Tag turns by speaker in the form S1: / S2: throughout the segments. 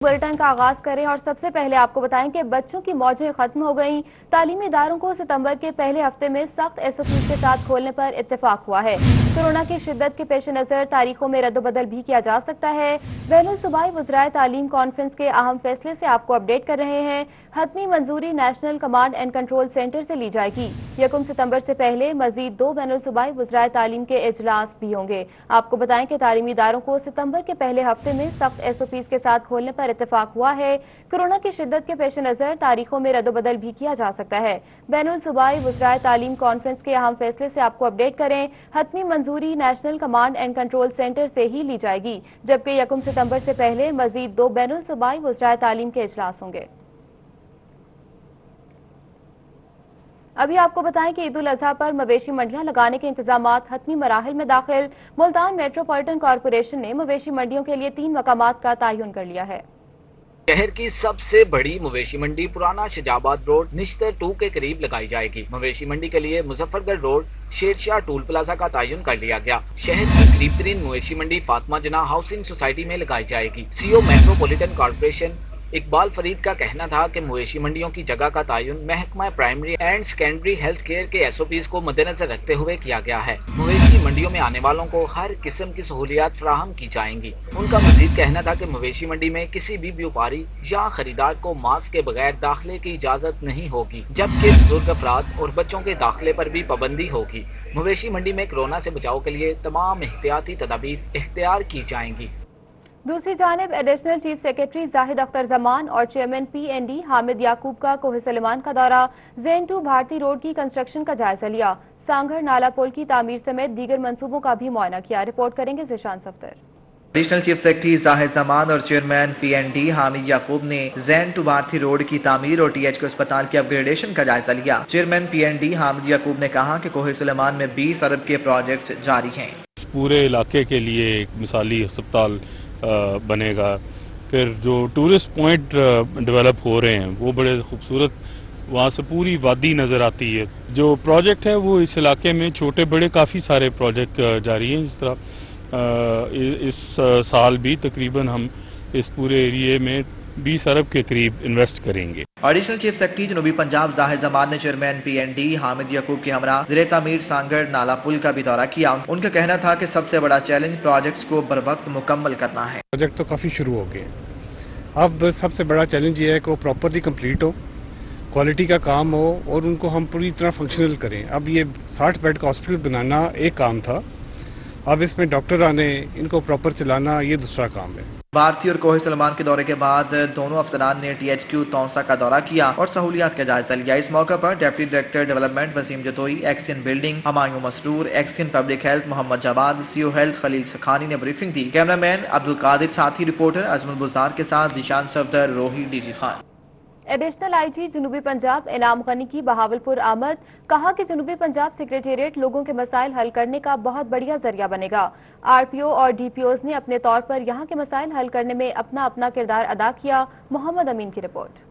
S1: Bulletin का आगाज करें और सबसे पहले आपको बताएं कि बच्चों की मौजें खत्म हो गईं। तालीमी इदारों को सितंबर के पहले हफ्ते में सख्त एसओपी के साथ खोलने पर इत्तेफाक हुआ है। कोरोना की शिद्दत के पेश नजर तारीखों में रद्दबदल भी किया जा सकता है। बैनुल सूबाई वज़राए तालीम कॉन्फ्रेंस के अहम फैसले से आपको अपडेट कर रहे हैं। हतमी मंजूरी national command and control centre से ली जाएगी। 1 सितंबर से पहले मजीद 2 बैनुल सूबाई वज़राए तालीम के इजलास भी होंगे। आपको बताएं कि तालीमी इदारों को सितंबर के पहले हफ्ते में सख्त एसओपी के साथ खोलने पर इत्तेफाक हुआ है। कोरोना की शिद्दत के पेश नजर तारीखों में रद्दबदल भी किया जा सकता है। बैनुल सूबाई वज़राए तालीम कॉन्फ्रेंस के अहम फैसले से आपको अपडेट करें। हतमी मंजूरी national command and control centre से ही ली जाएगी, जबकि 1 सितंबर से पहले मजीद 2 बैनुल सूबाई वज़राए तालीम के इजलास होंगे। अभी आपको बताएं कि ईद उल अजहा पर मवेशी मंडियां लगाने के इंतजामात हतमी मराहिल में दाखिल। मुल्तान मेट्रोपॉलिटन कॉरपोरेशन ने मवेशी मंडियों के लिए 3 मकामात का तयन कर लिया है।
S2: शहर की सबसे बड़ी मवेशी मंडी पुराना शजाबाद रोड निश्तर 2 के करीब लगाई जाएगी। मवेशी मंडी के लिए Muzaffargarh road Shershah toll plaza का तयन कर लिया गया। शहर की करीब तरीन मवेशी मंडी फातिमा जना हाउसिंग सोसाइटी में लगाई जाएगी। CO metropolitan corporation Iqbal Farid का कहना था कि मवेशी मंडियों की जगह का तयन महकमा primary and secondary health care के एसओपीज को मद्देनजर रखते हुए किया गया है। मवेशी मंडियों में आने वालों को हर किस्म की सहूलियात फराहम की जाएंगी। उनका मजीद कहना था कि मवेशी मंडी में किसी भी व्यापारी या खरीदार को मास्क के बगैर दाखिले की इजाजत नहीं होगी, जबकि बुजुर्ग अफराद और बच्चों के दाखिले पर भी पाबंदी होगी। मवेशी मंडी में कोरोना से बचाव के लिए तमाम एहतियाती तदाबीर इख्तियार की जाएंगी।
S1: दूसरी जानिब additional chief secretary Zahid Akhtar Zaman और चेयरमैन पीएनडी हामिद याकूब का कोहे सलेमान का दौरा ज़ेन 2 भारती रोड की कंस्ट्रक्शन का जायजा लिया। सांघर नाला पुल की तामीर समेत दीगर मंसूबों का भी मुआयना किया। रिपोर्ट करेंगे Zeeshan Safdar.
S3: Additional chief secretary Zahid Zaman और चेयरमैन पीएनडी हामिद याकूब ने ज़ेन 2 भारती रोड की तामीर और टीएचके अस्पताल की अपग्रेडेशन का जायजा लिया। चेयरमैन पीएनडी हामिद याकूब ने कहा कि कोहे सलेमान में 20 अरब के प्रोजेक्ट्स जारी हैं।
S4: पूरे इलाके के लिए एक मिसाली अस्पताल बनेगा। फिर जो टूरिस्ट पॉइंट डेवलप हो रहे हैं वो बड़े खूबसूरत, वहाँ से पूरी वादी नज़र आती है। जो प्रोजेक्ट है वो इस इलाके में छोटे बड़े काफ़ी सारे प्रोजेक्ट जारी हैं। इस तरह इस साल भी तकरीबन हम इस पूरे एरिए में 20 अरब के करीब इन्वेस्ट करेंगे।
S3: एडिशनल चीफ सेक्रेटरी जनूबी पंजाब जाहिद जमान ने चेयरमैन पीएनडी हामिद याकूब के हमरा ज़िले तामीर सांगड़ नाला पुल का भी दौरा किया। उनका कहना था कि सबसे बड़ा चैलेंज प्रोजेक्ट्स को बर वक्त मुकम्मल करना है।
S5: प्रोजेक्ट तो काफ़ी शुरू हो गए, अब सबसे बड़ा चैलेंज ये है कि वो प्रॉपरली कंप्लीट हो, क्वालिटी का काम हो और उनको हम पूरी तरह फंक्शनल करें। अब ये 60 बेड का हॉस्पिटल बनाना एक काम था, अब इसमें डॉक्टर आने, इनको प्रॉपर चलाना, ये दूसरा काम है।
S3: भारती और कोहे सलमान के दौरे के बाद दोनों अफसरान ने टीएचक्यू तौसा का दौरा किया और सहूलियात का जायजा लिया। इस मौके पर deputy director development Waseem Jatoi, XEN building Humayun Masroor, XEN public health Mohammad Jawad, CO health Khalil Sakhani ने ब्रीफिंग दी। कैमरामैन अब्दुल कादिर साथी, रिपोर्टर अजमल बुज़दार के साथ जिशान सफदर, रोही डीजी खान।
S1: एडिशनल आईजी जनूबी पंजाब इनाम गनी की बहावलपुर आमद। कहा कि जनूबी पंजाब सेक्रेटेरिएट लोगों के मसाइल हल करने का बहुत बढ़िया जरिया बनेगा। आरपीओ और डीपीओज ने अपने तौर पर यहाँ के मसाइल हल करने में अपना अपना किरदार अदा किया। मोहम्मद अमीन की रिपोर्ट।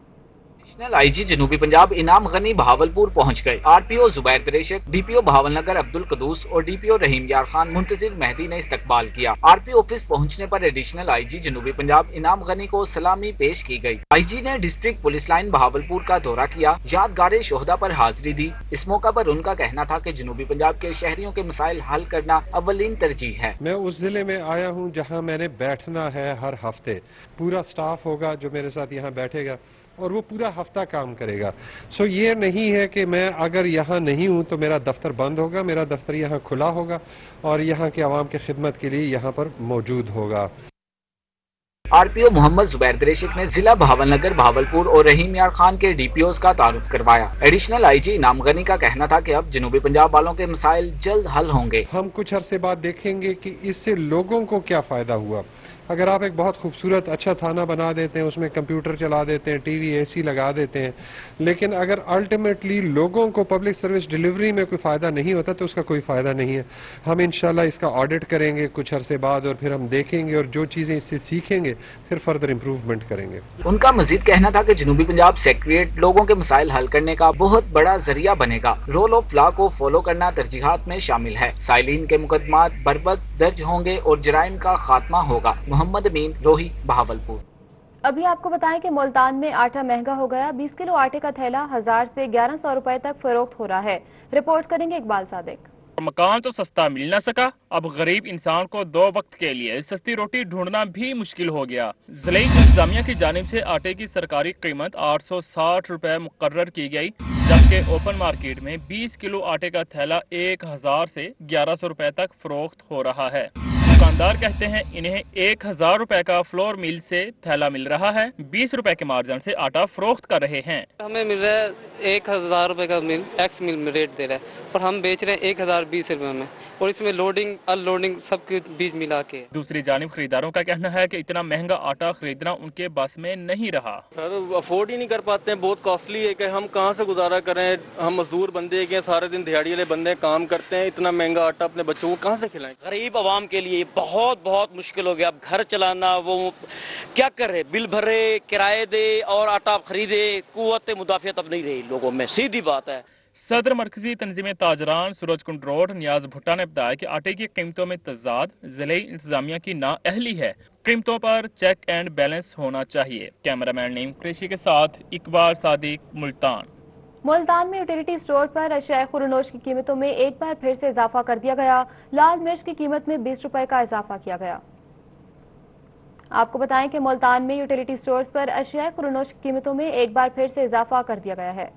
S2: एडिशनल आईजी जनूबी पंजाब इनाम गनी बहावलपुर पहुंच गए। आरपीओ जुबैर कुरैशी, डीपीओ बहावलनगर अब्दुल कदूस और डीपीओ रहीम यार खान मुंतजिर मेहदी ने इस्तकबाल किया। आरपीओ ऑफिस पहुंचने पर एडिशनल आईजी जनूबी पंजाब इनाम गनी को सलामी पेश की गई। आईजी ने डिस्ट्रिक्ट पुलिस लाइन बहावलपुर का दौरा किया, यादगार शोहदा पर हाजिरी दी। इस मौका पर उनका कहना था कि जनूबी पंजाब के शहरियों के मसाइल हल करना अव्वलीन तरजीह है।
S5: मैं उस जिले में आया हूँ जहाँ मैंने बैठना है हर हफ्ते, पूरा स्टाफ होगा जो मेरे साथ यहाँ बैठेगा और वो पूरा हफ्ता काम करेगा। सो ये नहीं है कि मैं अगर यहाँ नहीं हूँ तो मेरा दफ्तर बंद होगा, मेरा दफ्तर यहाँ खुला होगा और यहाँ के आवाम की खिदमत के लिए यहाँ पर मौजूद होगा।
S2: आरपीओ मोहम्मद जुबैर कुरैशी ने जिला बहावलनगर, बहावलपुर और रहीम यार खान के डीपीओज का तारुफ करवाया। एडिशनल आईजी इनाम गनी का कहना था कि अब जनूबी पंजाब वालों के मसाइल जल्द हल होंगे।
S5: हम कुछ अरसे बाद देखेंगे कि इससे लोगों को क्या फायदा हुआ। अगर आप एक बहुत खूबसूरत अच्छा थाना बना देते हैं, उसमें कंप्यूटर चला देते हैं, टीवी एसी लगा देते हैं, लेकिन अगर अल्टीमेटली लोगों को पब्लिक सर्विस डिलीवरी में कोई फायदा नहीं होता तो उसका कोई फायदा नहीं है। हम इंशाल्लाह इसका ऑडिट करेंगे कुछ अरसे बाद और फिर हम देखेंगे और जो चीजें इससे सीखेंगे फिर फर्दर इम्प्रूवमेंट करेंगे।
S2: उनका मजीद कहना था कि जनूबी पंजाब सेक्रेटेरिएट लोगों के मसाइल हल करने का बहुत बड़ा जरिया बनेगा। रोल ऑफ लॉ को फॉलो करना तरजीहात में शामिल है। साइलिन के मुकदमात बरवक्त दर्ज होंगे और जराइम का खात्मा होगा। मोहम्मद अमीन, रोही, बहावलपुर।
S1: अभी आपको बताएं कि मुल्तान में आटा महंगा हो गया। 20 किलो आटे का थैला 1000 से 1100 रुपए तक फरोख्त हो रहा है। रिपोर्ट करेंगे इकबाल सादिक।
S6: मकान तो सस्ता मिल न सका, अब गरीब इंसान को 2 वक्त के लिए सस्ती रोटी ढूंढना भी मुश्किल हो गया। ज़िले इंतजामिया की जानिब से आटे की सरकारी कीमत 860 रुपए मुकर्रर की गई, जबकि ओपन मार्केट में 20 किलो आटे का थैला 1000 से 1100 रुपए तक फरोख्त हो रहा है। दुकानदार कहते हैं इन्हें 1000 रुपए का फ्लोर मिल से थैला मिल रहा है, 20 रुपए के मार्जिन से आटा फरोख्त कर रहे हैं।
S7: हमें मिल रहा है 1000 रुपए का मिल, टैक्स मिल में रेट दे रहा है, पर हम बेच रहे हैं 1020 रुपए में, और इसमें लोडिंग अनलोडिंग सबके बीच मिला के। दूसरी जानिब खरीदारों का कहना है कि इतना महंगा आटा खरीदना उनके बस में नहीं रहा।
S8: सर अफोर्ड ही नहीं कर पाते हैं, बहुत कॉस्टली है कि हम कहाँ से गुजारा करें। हम मजदूर बंदे हैं, सारे दिन दिहाड़ी वाले बंदे काम करते हैं, इतना महंगा आटा अपने बच्चों को कहाँ से खिलाएं।
S9: गरीब आवाम के लिए बहुत मुश्किल हो गया। अब घर चलाना, वो क्या करे, बिल भरे, किराए दे और आटा खरीदे, कुव्वत मुदाफियत अब नहीं रही लोगों में, सीधी बात है।
S6: सदर मरकजी तंजीम ताजरान सूरज कुंड रोड नियाज भुट्टा ने बताया कि आटे की कीमतों में तजाद जिले इंतजामिया की नाअहली है, कीमतों पर चेक एंड बैलेंस होना चाहिए। कैमरामैन नीम कृषि के साथ इकबाल सादिक,
S1: मुल्तान में यूटिलिटी स्टोर पर अशिया खुरनोश की कीमतों में एक बार फिर से इजाफा कर दिया गया। लाल मिर्च की कीमत में 20 रुपए का इजाफा किया गया। आपको बताएं कि मुल्तान में यूटिलिटी स्टोर्स पर अशिया खुरनोश की कीमतों में एक बार फिर से इजाफा कर दिया गया है।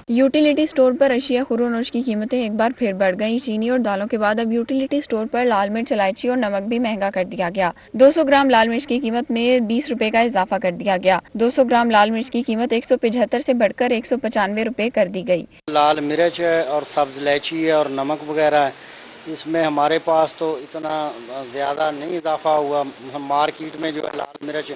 S10: यूटिलिटी स्टोर पर अशिया खुरनोश की कीमतें एक बार फिर बढ़ गईं। चीनी और दालों के बाद अब यूटिलिटी स्टोर पर लाल मिर्च, इलायची और नमक भी महंगा कर दिया गया। 200 ग्राम लाल मिर्च की कीमत में 20 रुपए का इजाफा कर दिया गया। 200 ग्राम लाल मिर्च की कीमत 175 से बढ़कर 195 रुपए कर दी गई।
S11: लाल मिर्च है और सब्ज इलायची है और नमक वगैरह है, इसमें हमारे पास तो इतना ज्यादा नहीं इजाफा हुआ। हम मार्केट में जो है लाल मिर्च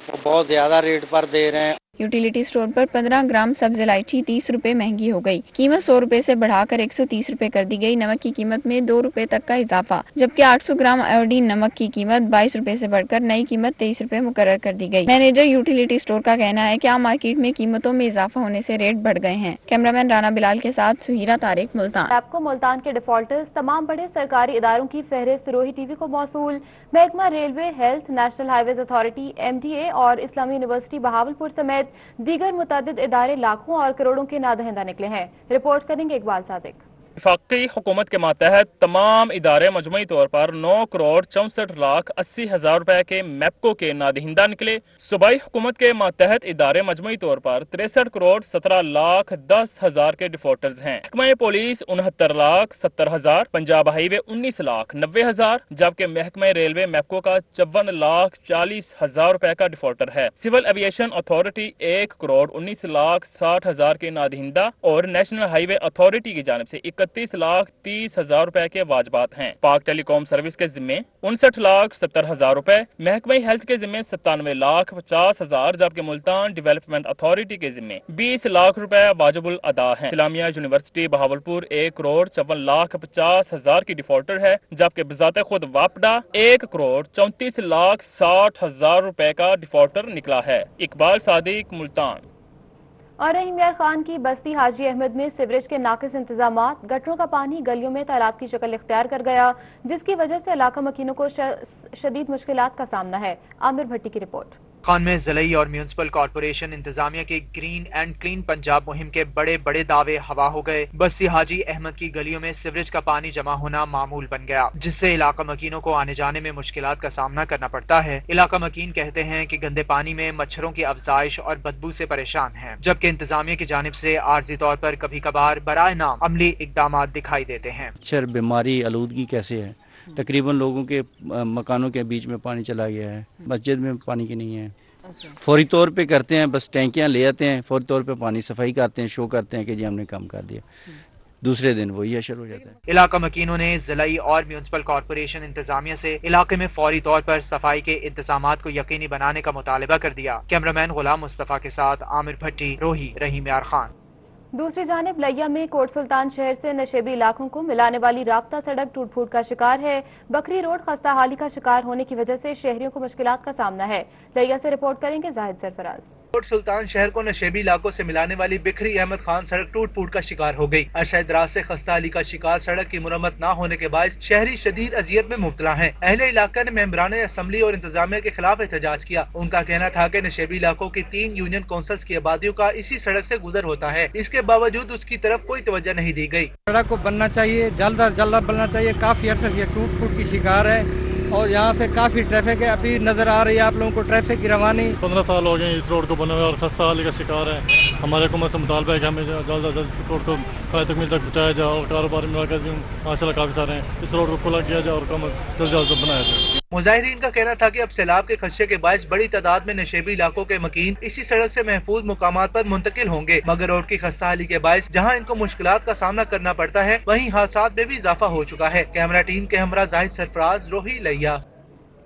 S11: वो बहुत ज्यादा रेट पर दे रहे हैं।
S10: यूटिलिटी स्टोर पर 15 ग्राम सब्ज इलायची 30 रुपए महंगी हो गई। कीमत 100 रुपए से बढ़ाकर 130 रुपए कर दी गई। नमक की कीमत में 2 रुपए तक का इजाफा, जबकि 800 ग्राम आयोडीन नमक की कीमत 22 रुपए से बढ़कर नई कीमत 23 रुपए मुकर्रर कर दी गई। मैनेजर यूटिलिटी स्टोर का कहना है कि आम मार्केट में कीमतों में इजाफा होने से रेट बढ़ गए हैं। कैमरामैन राना बिलाल के साथ सुहीरा तारिक, मुल्तान।
S1: आपको मुल्तान के डिफॉल्टर्स तमाम बड़े सरकारी इदारों की फहरिस्त रोही टीवी को मौसूल। महकमा railway, health, national highways authority, MDA और इस्लामी यूनिवर्सिटी बहावलपुर समेत दीगर मुतअद्दिद इदारे लाखों और करोड़ों के नादहिंदा निकले हैं। रिपोर्ट करेंगे इकबाल सादिक।
S6: वफाकी हुकूमत के मातहत तमाम इदारे मजमूई तौर पर 9 करोड़ 64 लाख 80 हजार रुपए के मैपको के नादहिंदा निकले। सूबाई हुकूमत के मातहत इदारे मजमूई तौर पर 63 करोड़ 17 लाख 10 हजार के डिफॉल्टर्स हैं। महकमा पुलिस 69 लाख 70 हजार, पंजाब हाईवे 19 लाख 90 हजार, जबकि महकमा रेलवे मैपको का 54 लाख 40 हजार रुपए का डिफॉल्टर है। Civil aviation authority 1 crore 19 lakh 60 हजार के नादहिंदा और नेशनल हाईवे अथॉरिटी की जानिब से 31 लाख 30 हजार रुपए के वाजबात हैं। पाक टेलीकॉम सर्विस के जिम्मे 59 लाख 70 हजार रुपए, महकमा हेल्थ के जिम्मे 97 लाख 50 हजार, जबकि मुल्तान डेवलपमेंट अथॉरिटी के जिम्मे 20 लाख रुपए वाजिबुल अदा हैं। इस्लामिया यूनिवर्सिटी बहावलपुर 1 करोड़ 54 लाख 50 हजार की डिफॉल्टर है, जबकि बजाते खुद वापडा 1 करोड़ 34 लाख 60 हजार रुपए का डिफॉल्टर निकला है। इकबाल सादिक, मुल्तान।
S1: और रहीम यार खान की बस्ती हाजी अहमद में सीवरेज के नाकिस इंतजामात, गटरों का पानी गलियों में तालाब की शक्ल इख्तियार कर गया, जिसकी वजह से इलाका मकीनों को शदीद मुश्किलात का सामना है। आमिर भट्टी की रिपोर्ट।
S3: खान में ज़िले और म्यूनिसिपल कॉर्पोरेशन इंतजामिया के ग्रीन एंड क्लीन पंजाब मुहिम के बड़े बड़े दावे हवा हो गए। बस्ती हाजी अहमद की गलियों में सीवरेज का पानी जमा होना मामूल बन गया, जिससे इलाका मकीनों को आने जाने में मुश्किलात का सामना करना पड़ता है। इलाका मकीन कहते हैं कि गंदे पानी में मच्छरों की अफजाइश और बदबू से परेशान हैं, जबकि इंतजामिया की जानिब से आर्जी तौर पर कभी कभार बराए नाम अमली इकदाम दिखाई देते हैं।
S12: मच्छर, बीमारी, आलूदगी कैसे है? तकरीबन लोगों के मकानों के बीच में पानी चला गया है, मस्जिद में पानी की नहीं है। फौरी तौर पे करते हैं, बस टैंकियां ले आते हैं, फौरी तौर पे पानी सफाई करते हैं, शो करते हैं कि जी हमने काम कर दिया, दूसरे दिन वही असर हो जाता है।
S3: इलाका मकीनों ने जिलाई और म्यूनिसिपल कॉर्पोरेशन इंतजामिया से इलाके में फौरी तौर पर सफाई के इंतजामात को यकीनी बनाने का मुतालबा कर दिया। कैमरामैन गुलाम मुस्तफा के साथ आमिर भट्टी, रोही, रहीम यार खान।
S1: दूसरी जानिब लिया में कोट सुल्तान शहर से नशेबी इलाकों को मिलाने वाली राब्ता सड़क टूट फूट का शिकार है। बकरी रोड खस्ता हाली का शिकार होने की वजह से शहरियों को मुश्किलात का सामना है। लिया से रिपोर्ट करेंगे जाहिद सरफराज।
S13: कोट सुल्तान शहर को नशेबी इलाकों से मिलाने वाली बिखरी अहमद खान सड़क टूट फूट का शिकार हो गई। अरसा दराज से खस्ता अली का शिकार सड़क की मुरम्मत न होने के बायस शहरी शदीद अजियत में मुब्तला हैं। अहले इलाका ने मेंबरान असम्बली और इंतजामिया के खिलाफ एहतजाज किया। उनका कहना था कि नशेबी इलाकों की 3 यूनियन काउंसिल्स की आबादियों का इसी सड़क से गुजर होता है, इसके बावजूद उसकी तरफ कोई तवज्जो नहीं दी गई।
S14: सड़क को बनना चाहिए, जल्द अज जल्द बनना चाहिए। काफी अरसे से ये टूट फूट की शिकार है और यहाँ से काफी ट्रैफिक है। अभी नजर आ रही है आप लोगों को ट्रैफिक की रवानी।
S15: 15 साल हो गए इस रोड को बने हुए और खस्ता हाली का शिकार है। हमारे हुकूमत से मुतालबा है कि हमें जल्द अज जल्द रोड को फायदे तक मिल तक पहुँचाया जाए और कारोबारी मौके भी माशाल्लाह काफी सारे हैं। इस रोड को खोला किया जाए और जल्द बनाया जाए।
S13: मुजाहिरीन का कहना था कि अब सैलाब के खदशे के बायस बड़ी तादाद में नशेबी इलाकों के मकीन इसी सड़क से महफूज मुकामात पर मुंतकिल होंगे, मगर रोड की खस्ता हाली के बायस जहां इनको मुश्किलात का सामना करना पड़ता है, वहीं हादसात में भी इजाफा हो चुका है। कैमरा टीम के हमरा जाहिद सरफराज, रोही लिया।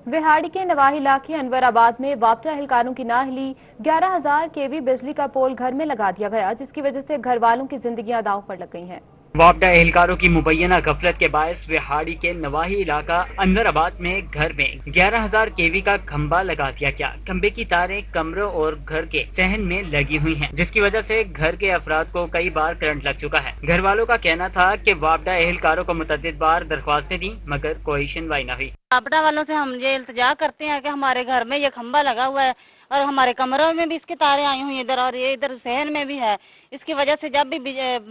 S1: विहाड़ी के नवाही इलाके अनवराबाद में वापडा एहलकारों की नाअहली 11,000 केवी बिजली का पोल घर में लगा दिया गया, जिसकी वजह से घर वालों की जिंदगियां दांव पर लग गई हैं।
S16: वापडा एहलकारों की मुबैना गफलत के बायस विहाड़ी के नवाही इलाका अनवराबाद में घर में 11,000 केवी का खंबा लगा दिया गया। खंबे की तारें कमरों और घर के सहन में लगी हुई हैं, जिसकी वजह से घर के अफराद को कई बार करंट लग चुका है। घर वालों का कहना था कि वापडा एहलकारों को मुतअद्दिद बार दरख्वास्तें दी, मगर कोई सुनवाई न हुई।
S17: वापडा वालों से हम ये इल्तिजा करते हैं कि हमारे घर में ये खंबा लगा हुआ है और हमारे कमरों में भी इसकी तारें आई हुई इधर और ये इधर सहन में भी है। इसकी वजह से जब भी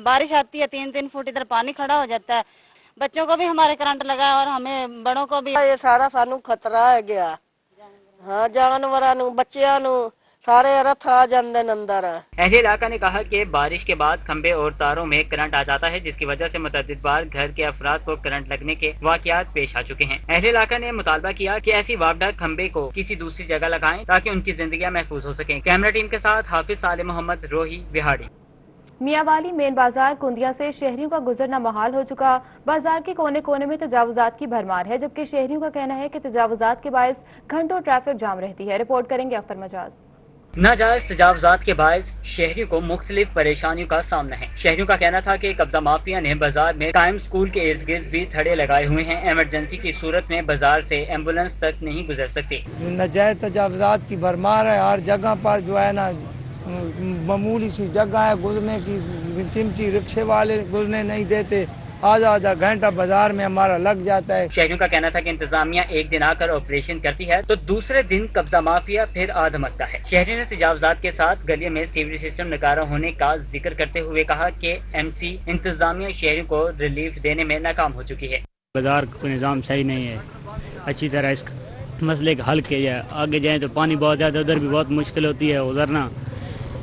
S17: बारिश आती है 3-3 फुट इधर पानी खड़ा हो जाता है। बच्चों को भी हमारे करंट लगा है और हमें बड़ों को भी।
S18: ये सारा सानू खतरा है गया। हाँ, जानवरां नू बच्चियां नू सारे रथ आ जाते अंदर।
S16: अहले इलाका ने कहा कि बारिश के बाद खंबे और तारों में करंट आ जाता है, जिसकी वजह से मुतअद्दिद बार घर के अफराद को करंट लगने के वाकयात पेश आ चुके हैं। अहले इलाका ने मुतालबा किया कि ऐसी वापडा खंबे को किसी दूसरी जगह लगाएं ताकि उनकी जिंदगियां महफूज हो सकें। कैमरा टीम के साथ हाफिज साले मोहम्मद, रोही, बिहाड़ी।
S1: मियांवाली मेन बाजार कुंदिया से शहरियों का गुजरना महाल हो चुका। बाजार के कोने कोने में तजावुजात की भरमार है, जबकि शहरियों का कहना है कि तजावुजात के बायस घंटों ट्रैफिक जाम रहती है। रिपोर्ट करेंगे अख्तर मजाज।
S16: नाजायज तजावुजात के बायस शहरियों को मुख्तलिफ परेशानियों का सामना है। शहरियों का कहना था कि कब्जा माफिया ने बाजार में कायम स्कूल के इर्द गिर्द भी थड़े लगाए हुए हैं। इमरजेंसी की सूरत में बाजार से एम्बुलेंस तक नहीं गुजर सकती।
S14: नाजायज तजावुजात की भरमार है। हर जगह पर जो है ना मामूली सी जगह है गुजरने की, चिमटी रिक्शे वाले गुजरने नहीं देते। आधा घंटा बाजार में हमारा लग जाता है।
S16: शहरियों का कहना था कि इंतजामिया एक दिन आकर ऑपरेशन करती है तो दूसरे दिन कब्जा माफिया फिर आ धमकता है। शहरियों ने तजावुजात के साथ गलियों में सीवरेज सिस्टम नकारा होने का जिक्र करते हुए कहा कि एमसी इंतजामिया शहरियों को रिलीफ देने में नाकाम हो चुकी है।
S19: बाजार का निज़ाम सही नहीं है, अच्छी तरह इस मसले का हल किया जाए। आगे जाए तो पानी बहुत ज्यादा, उधर भी बहुत मुश्किल होती है गुजरना।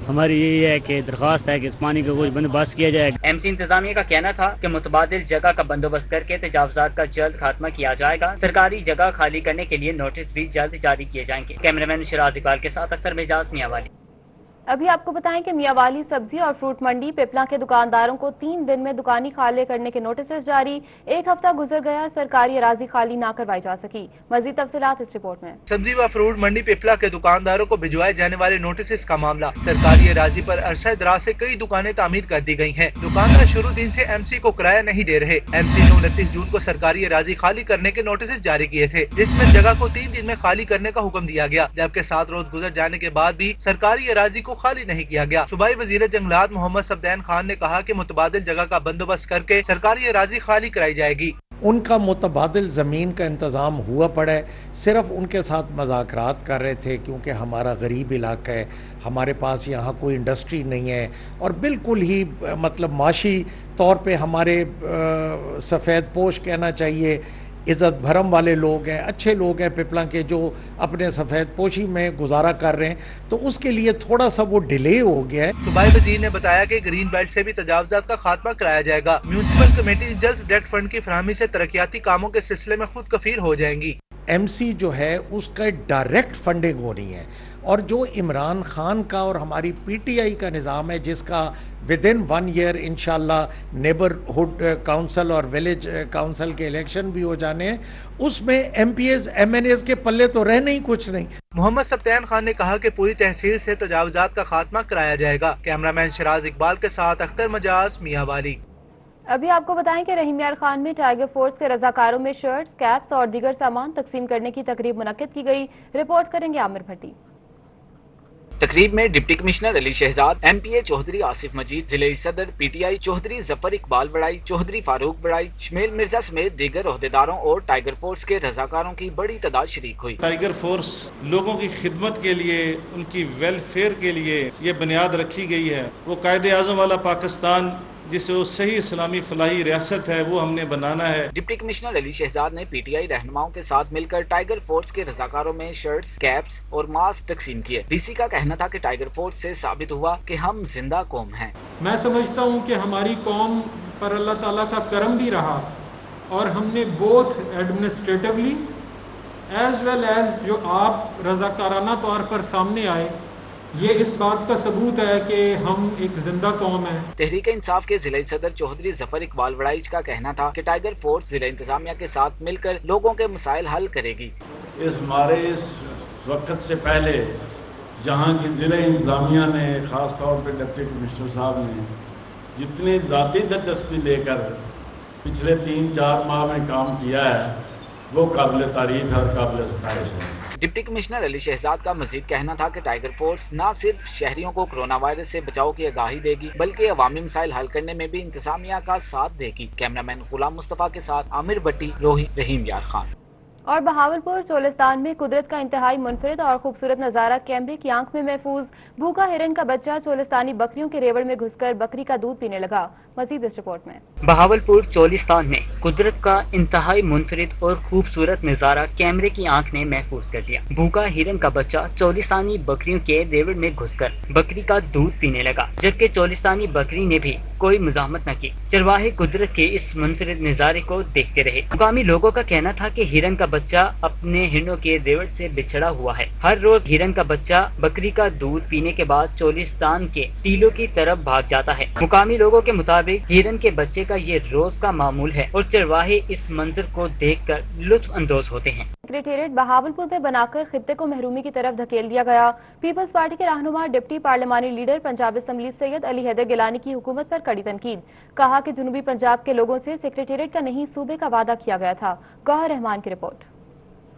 S19: हमारी यही है कि दरख्वास्त है कि इस पानी का कुछ बंदोबस्त किया जाए।
S16: एमसी इंतजामिया का कहना था कि मुतबादिल जगह का बंदोबस्त करके तजावुजात का जल्द खात्मा किया जाएगा। सरकारी जगह खाली करने के लिए नोटिस भी जल्द जारी किए जाएंगे। कैमरामैन शिराज इकबाल के साथ अख्तर मिजाज, मियांवाली।
S1: अभी आपको बताएं कि मियांवाली सब्जी और फ्रूट मंडी पिपला के दुकानदारों को 3 दिन में दुकानी खाली करने के नोटिस जारी। 1 हफ्ता गुजर गया, सरकारी अराजी खाली ना करवाई जा सकी। मजीद तफसीलात इस रिपोर्ट में।
S13: सब्जी व फ्रूट मंडी पिपला के दुकानदारों को भिजवाए जाने वाले नोटिस का मामला। सरकारी अराजी पर अरसा दराज से कई दुकानें तामीर कर दी गई हैं। दुकानदार शुरू दिन से एमसी को किराया नहीं दे रहे। एमसी ने 29 जून को सरकारी अराजी खाली करने के नोटिस जारी किए थे, जिसमें जगह को 3 दिन में खाली करने का हुक्म दिया गया, जबकि 7 रोज गुजर जाने के बाद भी सरकारी अराजी को खाली नहीं किया गया। सूबाई वजीर जंगलात मोहम्मद सफदैन खान ने कहा कि मुतबादिल जगह का बंदोबस्त करके सरकारी अराजी खाली कराई जाएगी।
S20: उनका मुतबादिल ज़मीन का इंतज़ाम हुआ पड़ा है, सिर्फ उनके साथ मज़ाकरात कर रहे थे क्योंकि हमारा गरीब इलाका है, हमारे पास यहाँ कोई इंडस्ट्री नहीं है और बिल्कुल ही मतलब माशी तौर पे हमारे सफ़ेद पोश कहना चाहिए इज़्ज़त भरम वाले लोग हैं, अच्छे लोग हैं पिपला के जो अपने सफ़ेद पोशी में गुजारा कर रहे हैं, तो उसके लिए थोड़ा सा वो डिले हो गया है।
S13: सूबाई वजीर ने बताया कि ग्रीन बेल्ट से भी तजावुजात का खात्मा कराया जाएगा। म्यूनिसिपल कमेटी जल्द डेट फंड की फराहमी से तरक्याती कामों के सिलसिले में खुद कफील हो जाएंगी।
S20: एमसी जो है उसका डायरेक्ट फंडिंग होनी है और जो इमरान खान का और हमारी पीटीआई का निज़ाम है जिसका विद इन 1 ईयर इंशाल्लाह नेबरहुड काउंसिल और विलेज काउंसिल के इलेक्शन भी हो जाने हैं, उसमें एमपीएस एमएनएस के पल्ले तो रहने ही कुछ नहीं।
S13: मोहम्मद सफदैन खान ने कहा कि पूरी तहसील से तजावुजात का खात्मा कराया जाएगा। कैमरामैन शिराज इकबाल के साथ अख्तर मजाज, मियांवाली।
S1: अभी आपको बताएं कि रहीम यार खान में टाइगर फोर्स के रजाकारों में शर्ट्स, कैप्स और दीगर सामान तकसीम करने की तकरीब मुनक्किद की गई। रिपोर्ट करेंगे आमिर भट्टी।
S2: तकरीब में deputy commissioner Ali Shahzad, MPA Chaudhry Asif Majeed, जिले सदर PTI चौधरी जफर इकबाल बड़ाई, चौधरी फारूक बड़ाई, शमेल मिर्जा समेत दीगर ओहदेदारों और टाइगर फोर्स के रजाकारों की बड़ी तादाद शरीक हुई।
S21: टाइगर फोर्स लोगों की खिदमत के लिए, उनकी वेलफेयर के लिए ये बुनियाद रखी गई है। वो कायदे आज़म वाला पाकिस्तान जिसे वो सही इस्लामी फलाही रियासत है वो हमने बनाना है।
S2: डिप्टी कमिश्नर अली शहजाद ने PTI रहनुमाओं के साथ मिलकर टाइगर फोर्स के रजाकारों में शर्ट्स, कैप्स और मास्क तकसीम किए। DC का कहना था कि टाइगर फोर्स से साबित हुआ कि हम जिंदा कौम हैं।
S22: मैं समझता हूं कि हमारी कौम पर अल्लाह ताला का करम भी रहा और हमने both administratively as well as जो आप रजाकाराना तौर पर सामने आए, ये इस बात का सबूत है कि हम एक जिंदा कौम है।
S2: तहरीक इंसाफ के जिला सदर चौधरी जफर इकबाल वड़ाइच का कहना था कि टाइगर फोर्स जिला इंतजामिया के साथ मिलकर लोगों के मसाइल हल करेगी।
S23: इस वक्त से पहले जहाँ की जिला इंतजामिया ने, खास तौर पर डिप्टी कमिश्नर साहब ने जितनी ज़ाती दिलचस्पी लेकर पिछले 3-4 माह में काम किया है, वो काबिल तारीफ और काबिल सताइश है।
S2: डिप्टी कमिश्नर अली शहजाद का मजीद कहना था कि टाइगर फोर्स न सिर्फ शहरियों को कोरोना वायरस से बचाव की आगाही देगी, बल्कि अवामी मसाइल हल करने में भी इंतजामिया का साथ देगी। कैमरामैन गुलाम मुस्तफा के साथ आमिर भट्टी, रोही, रहीम यार खान।
S1: और बहावलपुर चोलिस्तान में कुदरत का इंतहाई मुनफरिद और खूबसूरत नजारा कैमरे की आंख में महफूज। भूखा हिरन का बच्चा चोलिस्तानी बकरियों के रेवड़ में घुसकर बकरी का दूध पीने लगा। मजीद इस रिपोर्ट में।
S16: बहावलपुर चोलिस्तान में कुदरत का इंतहाई मुनफरिद और खूबसूरत नजारा कैमरे की आंख ने महफूज कर लिया। भूखा हिरन का बच्चा चोलिस्तानी बकरियों के रेवड़ में घुसकर बकरी का दूध पीने लगा, जबकि चोलिस्तानी बकरी ने भी कोई मुजाहमत न की। चरवाहे कुदरत के इस मुनफरिद नजारे को देखते रहे। मुकामी लोगों का कहना था कि हिरन का बच्चा अपने हिरणों के रेवड़ से बिछड़ा हुआ है। हर रोज हिरन का बच्चा बकरी का दूध पीने के बाद चोलिस्तान के टीलों की तरफ भाग जाता है। मुकामी लोगों के मुताबिक हिरन के बच्चे का ये रोज का मामूल है और चरवाहे इस मंजर को देखकर लुत्फ अंदोज होते हैं।
S1: सेक्रेटेरिएट बहावलपुर में बनाकर खित्ते को महरूमी की तरफ धकेल दिया गया। पीपल्स पार्टी के रहनुमा डिप्टी पार्लिमानी लीडर पंजाब असेंबली सैयद अली हैदर गिलानी की हुकूमत पर कड़ी तनकीद। कहा कि जनूबी पंजाब के लोगों से सेक्रेटेरिएट का नहीं सूबे का वादा किया गया था। गौहर रहमान की रिपोर्ट।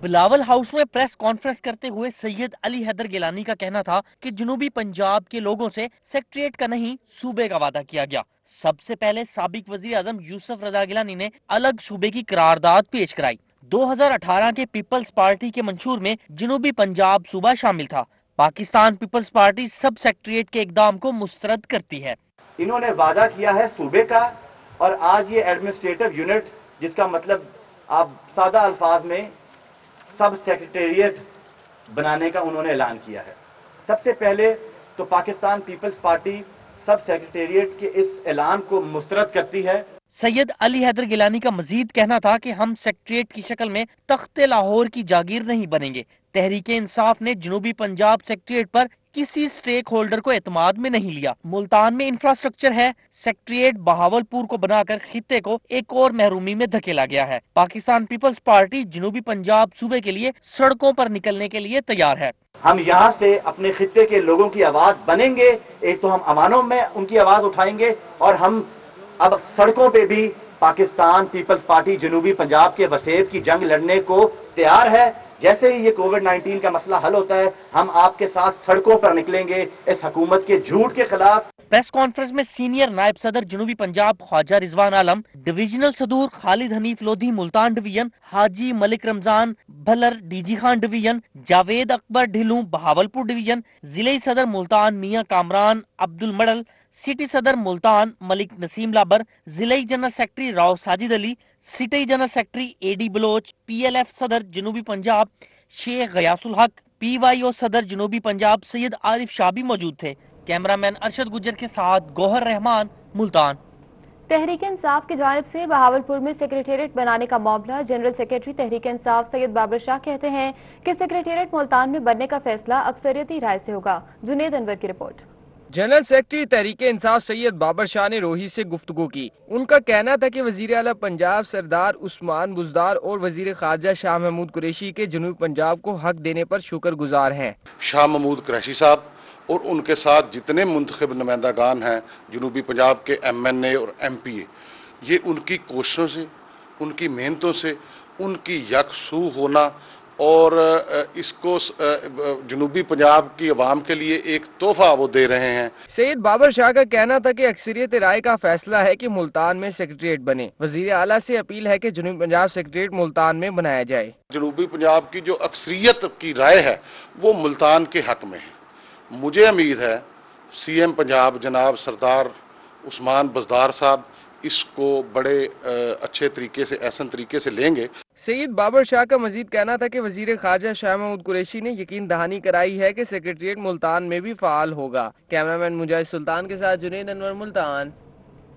S24: बिलावल हाउस में प्रेस कॉन्फ्रेंस करते हुए सैयद अली हैदर गिलानी का कहना था कि जनूबी पंजाब के लोगों से सेक्रेटेरिएट का नहीं सूबे का वादा किया गया। सबसे पहले साबिक वजीर आजम यूसुफ रजा गिलानी ने अलग सूबे की करारदाद पेश कराई। 2018 के पीपल्स पार्टी के मंशूर में जनूबी पंजाब सूबा शामिल था। पाकिस्तान पीपल्स पार्टी सब सेक्रेटेरिएट के इकदाम को मुस्तरद करती है।
S25: इन्होंने वादा किया है सूबे का और आज ये एडमिनिस्ट्रेटिव यूनिट, जिसका मतलब आप सादा अल्फाज में सब सेक्रेटेरिएट बनाने का उन्होंने ऐलान किया है। सबसे पहले तो पाकिस्तान पीपल्स पार्टी सब सेक्रेटेरिएट के इस ऐलान को मुस्तरद करती है।
S24: सैयद अली हैदर गिलानी का मजीद कहना था कि हम सेक्रेटेरिएट की शक्ल में तख्ते लाहौर की जागीर नहीं बनेंगे। तहरीक इंसाफ ने जनूबी पंजाब सेक्रेटेरिएट पर किसी स्टेक होल्डर को एतमाद में नहीं लिया। मुल्तान में इंफ्रास्ट्रक्चर है, सेक्रेटेरिएट बहावलपुर को बनाकर खित्ते को एक और महरूमी में धकेला गया है। पाकिस्तान पीपल्स पार्टी जनूबी पंजाब सूबे के लिए सड़कों पर निकलने के लिए तैयार है।
S25: हम यहाँ से अपने खित्ते के लोगों की आवाज बनेंगे। एक तो हम अवानों में उनकी आवाज उठाएंगे और हम अब सड़कों पे भी पाकिस्तान पीपल्स पार्टी जनूबी पंजाब के वसेब की जंग लड़ने को तैयार है। जैसे ही ये कोविड-19 का मसला हल होता है, हम आपके साथ सड़कों पर निकलेंगे इस हुकूमत के झूठ के खिलाफ।
S24: प्रेस कॉन्फ्रेंस में सीनियर नायब सदर जनूबी पंजाब ख्वाजा रिजवान आलम, डिविजनल सदूर Khalid Hanif Lodhi Multan division, Haji Malik Ramzan Bhalar DG Khan division, Javed Akbar Dhillu Bahawalpur division, जिले सदर मुल्तान मियां कामरान अब्दुल मडल, सिटी सदर मुल्तान मलिक नसीम लाबर, जिले general secretary Rao Sajid Ali, city general secretary एडी बलोच, PLF सदर जनूबी पंजाब शेख गयासुल हक, PYO सदर जनूबी पंजाब सैयद आरिफ शाह भी मौजूद थे। कैमरामैन अरशद गुज्जर के साथ गौहर रहमान, मुल्तान।
S1: तहरीक इंसाफ की जानिब से बहावलपुर में सेक्रेटेरिएट बनाने का मामला। जनरल सेक्रेटरी तहरीक इंसाफ सैयद बाबर शाह कहते हैं कि सेक्रेटेरिएट मुल्तान में बनने का फैसला अक्सरियती राय से होगा। जुनेद अनवर की report.
S26: General secretary Tehreek Insaf Syed Babar Shah ने रोही से गुफ्तगू की। उनका कहना था कि वजीर आला पंजाब सरदार उस्मान बुज़दार और वजीर खारजा शाह महमूद कुरैशी के जनूबी पंजाब को हक देने पर शुक्रगुजार हैं।
S27: शाह महमूद कुरैशी साहब और उनके साथ जितने मुंतखब नुमाइंदागान हैं जनूबी पंजाब के MNA और MPA, ये उनकी कोशिशों से, उनकी मेहनतों से, उनकी यकसू होना اور اس کو جنوبی پنجاب کی عوام کے لیے ایک تحفہ وہ دے رہے ہیں۔
S26: سید بابر شاہ کا کہنا تھا کہ اکثریت رائے کا فیصلہ ہے کہ ملتان میں سیکریٹریٹ بنے۔ وزیر اعلیٰ سے اپیل ہے کہ جنوبی پنجاب سیکریٹریٹ ملتان میں بنایا جائے۔
S27: جنوبی پنجاب کی جو اکثریت کی رائے ہے وہ ملتان کے حق میں ہے۔ مجھے امید ہے سی ایم پنجاب جناب سردار عثمان بزدار صاحب اس کو بڑے اچھے طریقے سے احسن طریقے سے لیں گے۔
S26: سید بابر شاہ کا مزید کہنا تھا کہ وزیر خارجہ شاہ محمود قریشی نے یقین دہانی کرائی ہے کہ سیکریٹریٹ ملتان میں بھی فعال ہوگا۔ کیمرامین مجاہد سلطان کے ساتھ جنید انور، ملتان۔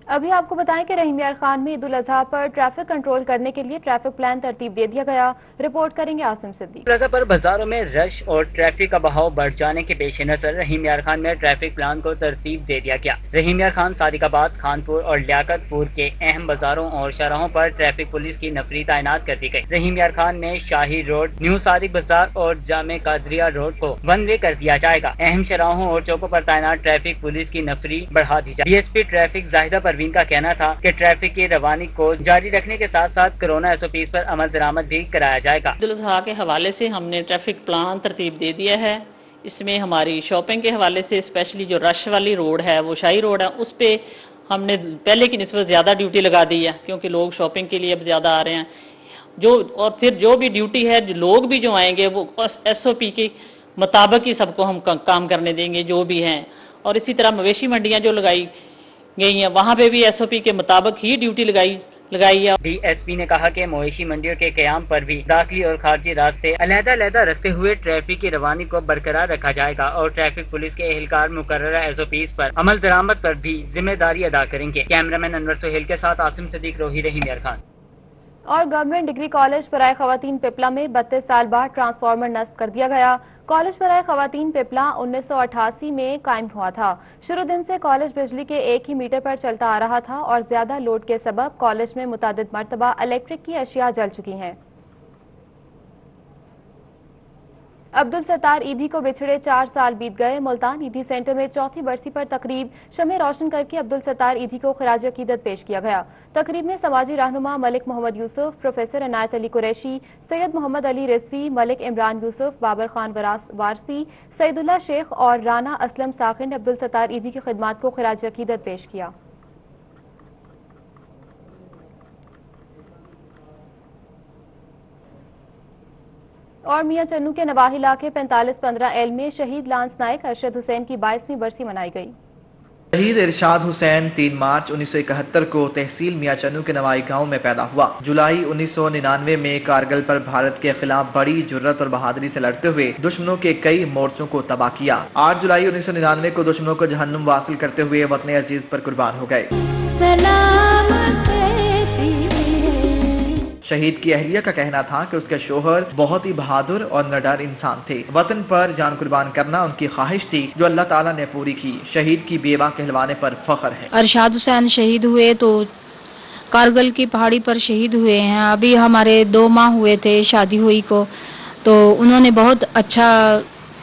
S1: ابھی آپ کو بتائیں کہ رحیم یار خان میں عید الاضحیٰ پر ٹریفک کنٹرول کرنے کے لیے ٹریفک پلان ترتیب دے دیا گیا۔ رپورٹ کریں گے عاصم صدیق۔
S16: پلازہ پر بازاروں میں رش اور ٹریفک کا بہاؤ بڑھ جانے کے پیش نظر رحیم یار خان میں ٹریفک پلان کو ترتیب دے دیا گیا۔ رحیم یار خان، صادق آباد، خانپور اور لیاقت پور کے اہم بازاروں اور شاہراہوں پر ٹریفک پولیس کی نفری تعینات کر دی گئی۔ رحیم یار خان میں شاہی روڈ، نیو صادق بازار اور جامع قادریہ روڈ کو ون وے کر دیا جائے گا۔ اہم شاہراہوں اور چوکوں پر تعینات ٹریفک پولیس کی نفری بڑھا دی جائے گی۔ D S P traffic Zahida Parveen کا کہنا تھا کہ ٹریفک کی روانی کو جاری رکھنے کے ساتھ ساتھ کرونا SOPs پر عمل درآمد بھی کرایا جائے گا۔
S4: عید الاضحیٰ کے حوالے سے ہم نے ٹریفک پلان ترتیب دے دیا ہے۔ اس میں ہماری شاپنگ کے حوالے سے اسپیشلی جو رش والی روڈ ہے، وہ شاہی روڈ ہے، اس پہ ہم نے پہلے کی نسبت زیادہ ڈیوٹی لگا دی ہے کیونکہ لوگ شاپنگ کے لیے اب زیادہ آ رہے ہیں۔ اور پھر جو بھی ڈیوٹی ہے، لوگ بھی جو آئیں گے وہ SOP کے مطابق ہی سب کو ہم کام کرنے دیں گے جو بھی ہیں۔ اور اسی طرح مویشی منڈیاں جو لگائی گئی ہیں وہاں پہ بھی SOP کے مطابق ہی ڈیوٹی لگائی ہے۔
S16: ڈی ایس پی نے کہا کہ مویشی منڈیوں کے قیام پر بھی داخلی اور خارجی راستے علیحدہ علیحدہ رکھتے ہوئے ٹریفک کی روانی کو برقرار رکھا جائے گا اور ٹریفک پولیس کے اہلکار مقررہ SOPs پر عمل درآمد پر بھی ذمہ داری ادا کریں گے۔ کیمرامین انور سہیل کے ساتھ عاصم صدیق، روہی، رحیم یار خان۔
S1: اور گورنمنٹ ڈگری کالج برائے خواتین پپلا میں 32 سال بعد ٹرانسفارمر نصب کر دیا گیا۔ کالج برائے خواتین پپلا 1988 میں قائم ہوا تھا۔ شروع دن سے کالج بجلی کے ایک ہی میٹر پر چلتا آ رہا تھا اور زیادہ لوڈ کے سبب کالج میں متعدد مرتبہ الیکٹرک کی اشیاء جل چکی ہیں۔ عبدالستار عیدھی کو بچھڑے 4 سال بیت گئے۔ ملتان عیدھی سینٹر میں چوتھی برسی پر تقریب شمع روشن کر کے عبدالستار عیدھی کو خراج عقیدت پیش کیا گیا۔ تقریب میں سماجی رہنما ملک محمد یوسف، پروفیسر عنایت علی قریشی، سید محمد علی رضوی، ملک عمران یوسف، بابر خان وارسی، سعید اللہ شیخ اور رانا اسلم ساخن نے عبدالستار عیدھی کی خدمات کو خراج عقیدت پیش کیا۔ اور میاں چنو کے نواحی علاقے 4515 ایل میں شہید لانس نائک ارشد حسین کی 22ویں برسی منائی گئی۔
S3: شہید ارشاد حسین 3 مارچ 1971 کو تحصیل میاں چنو کے نوائی گاؤں میں پیدا ہوا۔ جولائی 1999 میں کارگل پر بھارت کے خلاف بڑی جرت اور بہادری سے لڑتے ہوئے دشمنوں کے کئی مورچوں کو تباہ کیا۔ 8 جولائی 1999 کو دشمنوں کو جہنم واصل کرتے ہوئے وطن عزیز پر قربان ہو گئے۔ شہید کی اہلیہ کا کہنا تھا کہ اس کے شوہر بہت ہی بہادر اور نڈر انسان تھے۔ وطن پر جان قربان کرنا ان کی خواہش تھی جو اللہ تعالیٰ نے پوری کی۔ شہید کی بیوہ کہلوانے پر فخر ہے۔
S5: ارشاد حسین شہید ہوئے تو کارگل کی پہاڑی پر شہید ہوئے ہیں۔ ابھی ہمارے 2 ماہ ہوئے تھے شادی ہوئی کو، تو انہوں نے بہت اچھا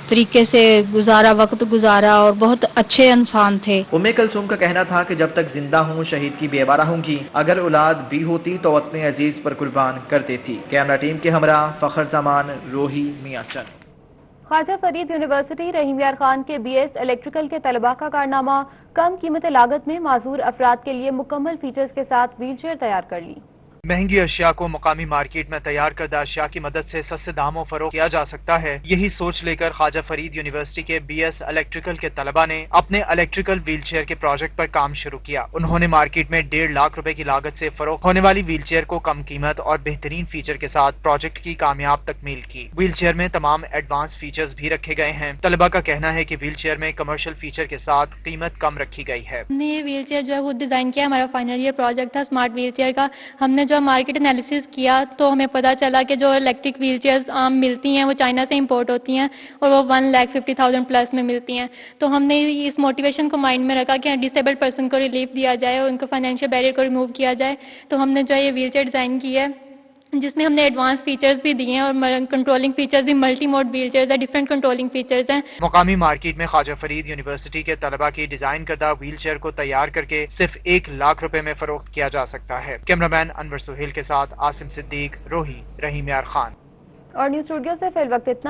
S5: طریقے سے وقت گزارا اور بہت اچھے انسان تھے۔
S3: کلثوم کا کہنا تھا کہ جب تک زندہ ہوں شہید کی بیوہ رہوں گی، اگر اولاد بھی ہوتی تو وطن عزیز پر قربان کر دیتی۔ کیمرہ ٹیم کے ہمراہ فخر زمان، روہی، میاں چند۔
S1: خواجہ فرید یونیورسٹی رحیم یار خان کے BS الیکٹریکل کے طلباء کا کارنامہ، کم قیمت لاگت میں معذور افراد کے لیے مکمل فیچرز کے ساتھ ویل چیئر تیار کر لی۔
S13: مہنگی اشیاء کو مقامی مارکیٹ میں تیار کردہ اشیاء کی مدد سے سستے داموں فروخت کیا جا سکتا ہے۔ یہی سوچ لے کر خواجہ فرید یونیورسٹی کے BS الیکٹریکل کے طلباء نے اپنے الیکٹریکل ویل چیئر کے پروجیکٹ پر کام شروع کیا۔ انہوں نے مارکیٹ میں 1.5 لاکھ روپے کی لاگت سے فروخت ہونے والی ویل چیئر کو کم قیمت اور بہترین فیچر کے ساتھ پروجیکٹ کی کامیاب تکمیل کی۔ ویل چیئر میں تمام ایڈوانس فیچرز بھی رکھے گئے ہیں۔ طلباء کا کہنا ہے کہ ویل چیئر میں کمرشل فیچر کے ساتھ قیمت کم رکھی گئی ہے۔
S7: ہم نے یہ ویل چیئر جو ہے خود ڈیزائن کیا، ہمارا فائنل ایئر پروجیکٹ تھا اسمارٹ ویل چیئر کا۔ ہم نے جو مارکیٹ انالیسس کیا تو ہمیں پتا چلا کہ جو الیکٹرک ویل چیئرز عام ملتی ہیں وہ چائنا سے امپورٹ ہوتی ہیں اور وہ 1,50,000 پلس میں ملتی ہیں۔ تو ہم نے اس موٹیویشن کو مائنڈ میں رکھا کہ ڈسیبلڈ پرسن کو ریلیف دیا جائے اور ان کو فائنینشیل بیریئر کو ریموو کیا جائے۔ تو ہم نے جو ہے یہ ویل چیئر ڈیزائن کی ہے جس میں ہم نے ایڈوانس فیچرز بھی دیے ہیں اور کنٹرولنگ فیچرز بھی ملٹی موڈ ویل چیئرز ہیں، ڈفرینٹ کنٹرولنگ فیچرز ہیں۔
S13: مقامی مارکیٹ میں خواجہ فرید یونیورسٹی کے طلباء کی ڈیزائن کردہ ویل چیئر کو تیار کر کے صرف 1 لاکھ روپے میں فروخت کیا جا سکتا ہے۔ کیمرامین انور سہیل کے ساتھ عاصم صدیق، روہی، رحیم یار خان۔
S1: और न्यूज स्टूडियो से फिर वक्त इतना।